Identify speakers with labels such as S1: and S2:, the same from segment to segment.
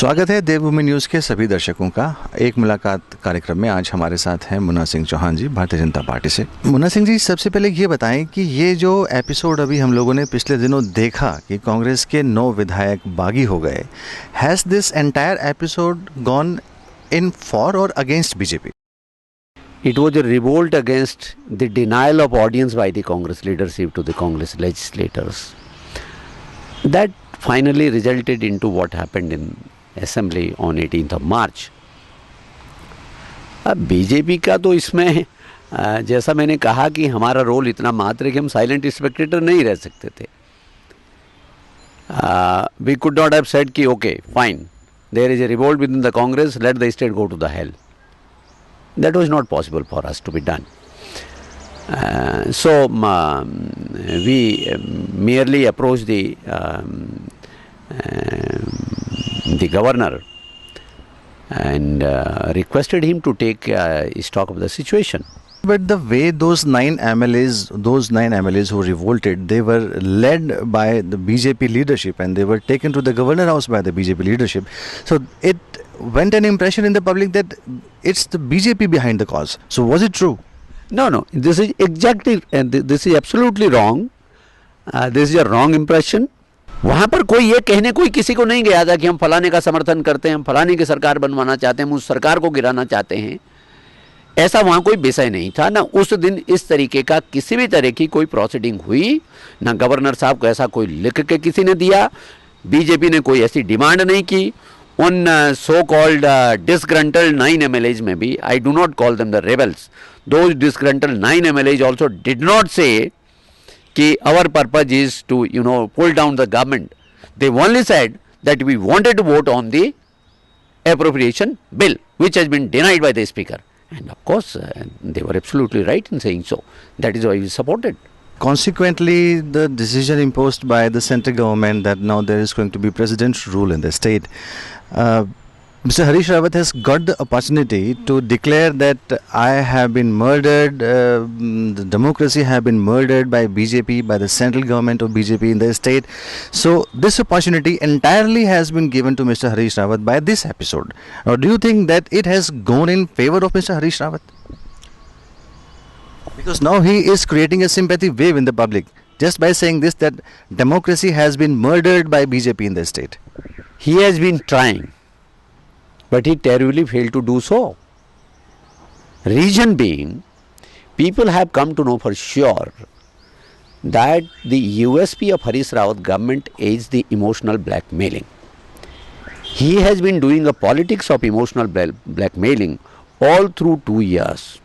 S1: स्वागत है देवभूमि न्यूज़ के सभी दर्शकों का एक मुलाकात कार्यक्रम में। आज हमारे साथ हैं मुन्ना सिंह चौहान जी, भारतीय जनता पार्टी से। मुन्ना सिंह जी, सबसे पहले ये बताएं कि ये जो एपिसोड अभी हम लोगों ने पिछले दिनों देखा कि कांग्रेस के 9 विधायक बागी हो गए, has this entire episode gone in for or against BJP?
S2: It was a revolt against the denial of audience by the Congress leadership to the Congress legislators. That finally resulted into what happened in Assembly on 18th of March. अब BJP का तो इसमें जैसा मैंने कहा कि हमारा role इतना मात्र है कि हम साइलेंट स्पेक्टेटर नहीं रह सकते थे. We could not have said कि okay, fine, there is a revolt within the Congress, let the state go to the hell. That was not possible for us to be done. So we merely approached the governor and requested him to take stock of the situation.
S1: But the way those nine MLAs who revolted, they were led by the BJP leadership and they were taken to the governor house by the BJP leadership. So it went an impression in the public that it's the BJP behind the cause. So was it true?
S2: No. This is exactly, and this is absolutely wrong. This is a wrong impression. वहाँ पर कोई ये कहने कोई किसी को नहीं गया था कि हम फलाने का समर्थन करते हैं, हम फलाने की सरकार बनवाना चाहते हैं, हम उस सरकार को गिराना चाहते हैं. ऐसा वहाँ कोई विषय नहीं था. ना उस दिन इस तरीके का किसी भी तरह की कोई प्रोसीडिंग हुई, ना गवर्नर साहब को ऐसा कोई लिख के किसी ने दिया, बीजेपी ने कोई ऐसी डिमांड नहीं की. उन so called disgruntled 9 MLAs में भी, I do not call them the rebels, those disgruntled 9 MLAs also did not say कि our purpose is to pull down the government. They only said that we wanted to vote on the appropriation bill which has been denied by the speaker. And of course they were absolutely right in saying so. That is why we supported.
S1: Consequently, the decision imposed by the central government that now there is going to be presidential rule in the state, Mr. Harish Rawat has got the opportunity to declare that I have been murdered, the democracy have been murdered by BJP, by the central government of BJP in the state. So this opportunity entirely has been given to Mr. Harish Rawat by this episode. Or do you think that it has gone in favor of Mr. Harish Rawat? Because now he is creating a sympathy wave in the public just by saying this, that democracy has been murdered by BJP in the state.
S2: He has been trying, but he terribly failed to do so. Reason being, people have come to know for sure that the USP of Harish Rawat government is the emotional blackmailing. He has been doing a politics of emotional blackmailing all through 2 years.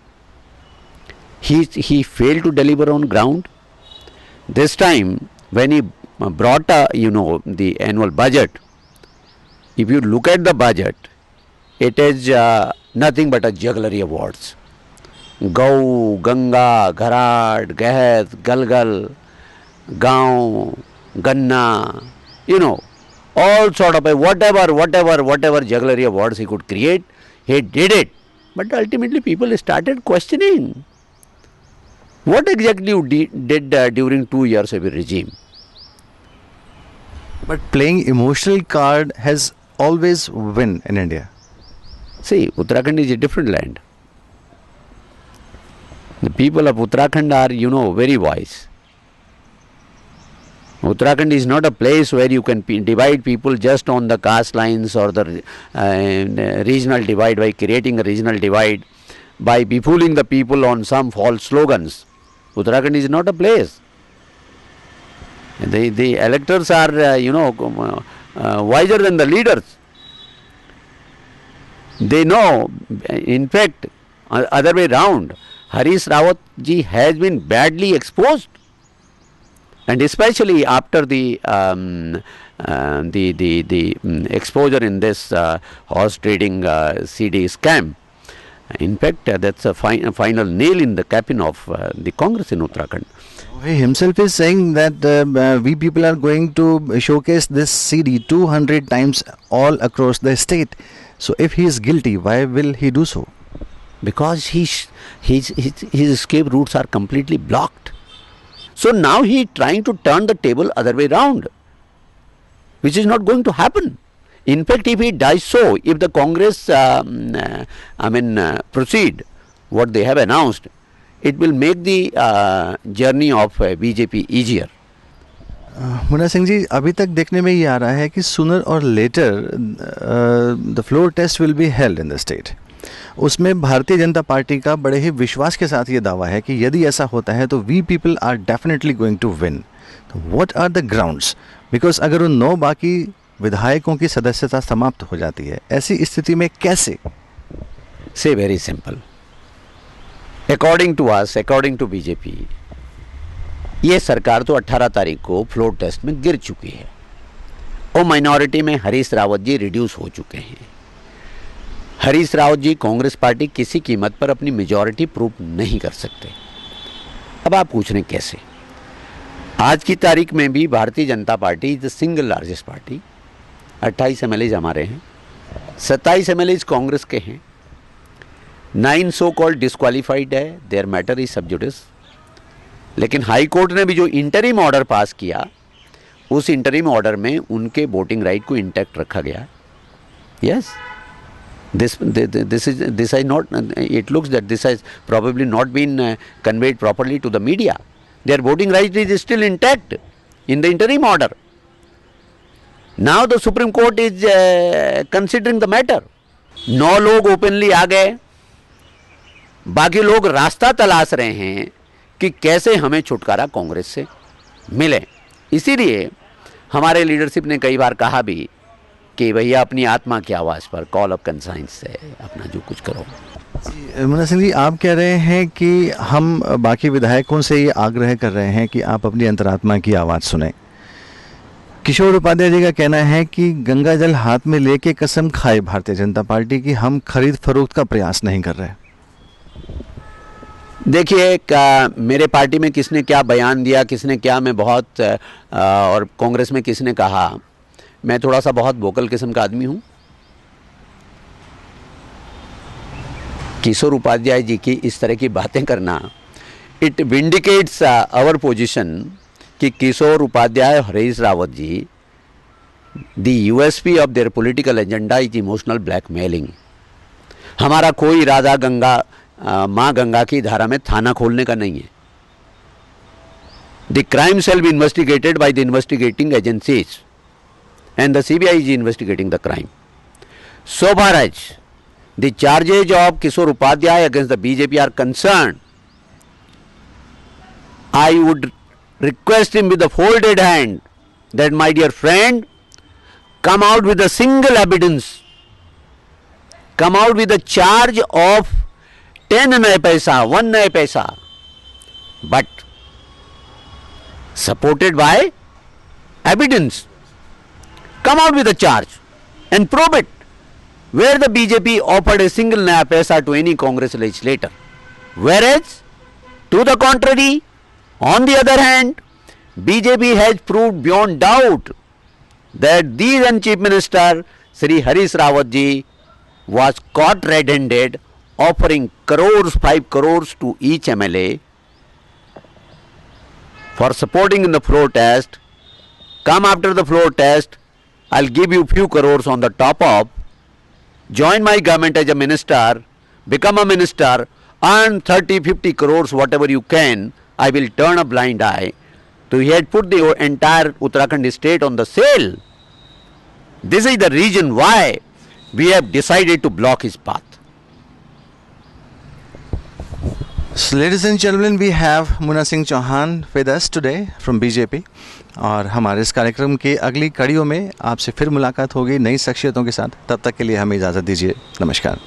S2: He failed to deliver on ground. This time, when he brought the annual budget, if you look at the budget, it is nothing but a jugglery of words. Gau, Ganga, Gharat, Gahat, Galgal, Gaon, Ganna, all sort of whatever jugglery of words he could create, he did it. But ultimately people started questioning. What exactly you did during 2 years of your regime?
S1: But playing emotional card has always win in India.
S2: See, Uttarakhand is a different land. The people of Uttarakhand are, very wise. Uttarakhand is not a place where you can divide people just on the caste lines or the regional divide, by creating a regional divide, by befooling the people on some false slogans. Uttarakhand is not a place. The electors are, wiser than the leaders. They know, in fact, other way round, Harish Rawat ji has been badly exposed, and especially after the exposure in this horse trading CD scam. In fact, that's a final nail in the coffin of the Congress in Uttarakhand.
S1: He himself is saying that we people are going to showcase this CD 200 times all across the state. So if he is guilty, why will he do so?
S2: Because his escape routes are completely blocked. So now he is trying to turn the table other way round, which is not going to happen. In fact, if it does so, if the Congress, proceed what they have announced, it will make the journey of BJP easier.
S1: Munna Singh ji, अभी तक देखने में ये आ रहा है कि sooner or later the floor test will be held in the state. उसमें भारतीय जनता पार्टी का बड़े ही विश्वास के साथ ये दावा है कि यदि ऐसा होता है तो we people are definitely going to win. What are the grounds? Because अगर उन 9 बाकी विधायकों की सदस्यता समाप्त हो जाती है, ऐसी स्थिति में कैसे?
S2: से very simple. According to us, according to BJP, ये सरकार तो 18 तारीख को फ्लोर टेस्ट में गिर चुकी है और माइनॉरिटी में हरीश रावत जी रिड्यूस हो चुके हैं. हरीश रावत जी कांग्रेस पार्टी किसी कीमत पर अपनी मेजॉरिटी प्रूव नहीं कर सकते. अब आप पूछ रहे हैं कैसे? आज की तारीख में भी Bharatiya Janata party is the single largest party. 28 MLAs हमारे हैं, 27 MLAs कांग्रेस के हैं, 9 सो कॉल्ड डिस्क्वालीफाइड है, देयर मैटर इज सब जुडिस. लेकिन हाई कोर्ट ने भी जो इंटरिम ऑर्डर पास किया, उस इंटरिम ऑर्डर में उनके वोटिंग राइट को इंटैक्ट रखा गया. Yes, this is not, it looks that this has probably not been conveyed properly to the media. Their voting right is still intact in the interim order. Now the Supreme Court is considering the matter. 9 लोग openly आ गए, बाकी लोग रास्ता तलाश रहे हैं कि कैसे हमें छुटकारा कांग्रेस से मिले. इसीलिए हमारे लीडरशिप ने कई बार कहा भी कि भैया अपनी आत्मा की आवाज़ पर कॉल ऑफ कंसाइंस से अपना जो कुछ करो.
S1: मुन्ना सिंह जी, आप कह रहे हैं कि हम बाकी विधायकों से ये आग्रह कर रहे हैं कि आप अपनी अंतरात्मा की आवाज़ सुने. किशोर उपाध्याय जी का कहना है कि गंगा जल हाथ में लेके कसम खाए भारतीय जनता पार्टी की हम खरीद फरोख्त का प्रयास नहीं कर रहे.
S2: देखिए, मेरे पार्टी में किसने क्या बयान दिया, किसने क्या, मैं बहुत और कांग्रेस में किसने कहा, मैं थोड़ा सा बहुत वोकल किस्म का आदमी हूँ. किशोर उपाध्याय जी की इस तरह की बातें करना, इट विंडिकेट्स आवर पोजीशन कि Kishore Upadhyay, Harish Rawat ji, the USP of their political agenda is emotional blackmailing. हमारा कोई राधा गंगा, माँ गंगा की धारा में थाना खोलने का नहीं है. The crime shall be investigated by the investigating agencies and the CBI is investigating the crime. So far as the charges of Kishore Upadhyay against the BJP are concerned, I would request him with a folded hand that, my dear friend, come out with a single evidence, come out with a charge of 10 नए पैसा, 1 नए पैसा, but supported by evidence. Come out with a charge and prove it. Where the BJP offered a single naya paisa to any Congress legislator, whereas to the contrary, on the other hand, BJP has proved beyond doubt that the then Chief Minister Shri Harish Rawat ji was caught red-handed offering crores, 5 crores to each MLA for supporting in the floor test. Come after the floor test, I'll give you few crores on the top of, join my government as a minister, become a minister, earn 30-50 crores, whatever you can, I will turn a blind eye. So he had put the entire Uttarakhand state on the sale. This is the reason why we have decided to block his path.
S1: So, ladies and gentlemen, we have Munna Singh Chauhan with us today from BJP. और हमारे इस कार्यक्रम की अगली कड़ियों में आपसे फिर मुलाकात होगी नई शख्सियतों के साथ. तब तक के लिए हमें इजाज़त दीजिए. नमस्कार.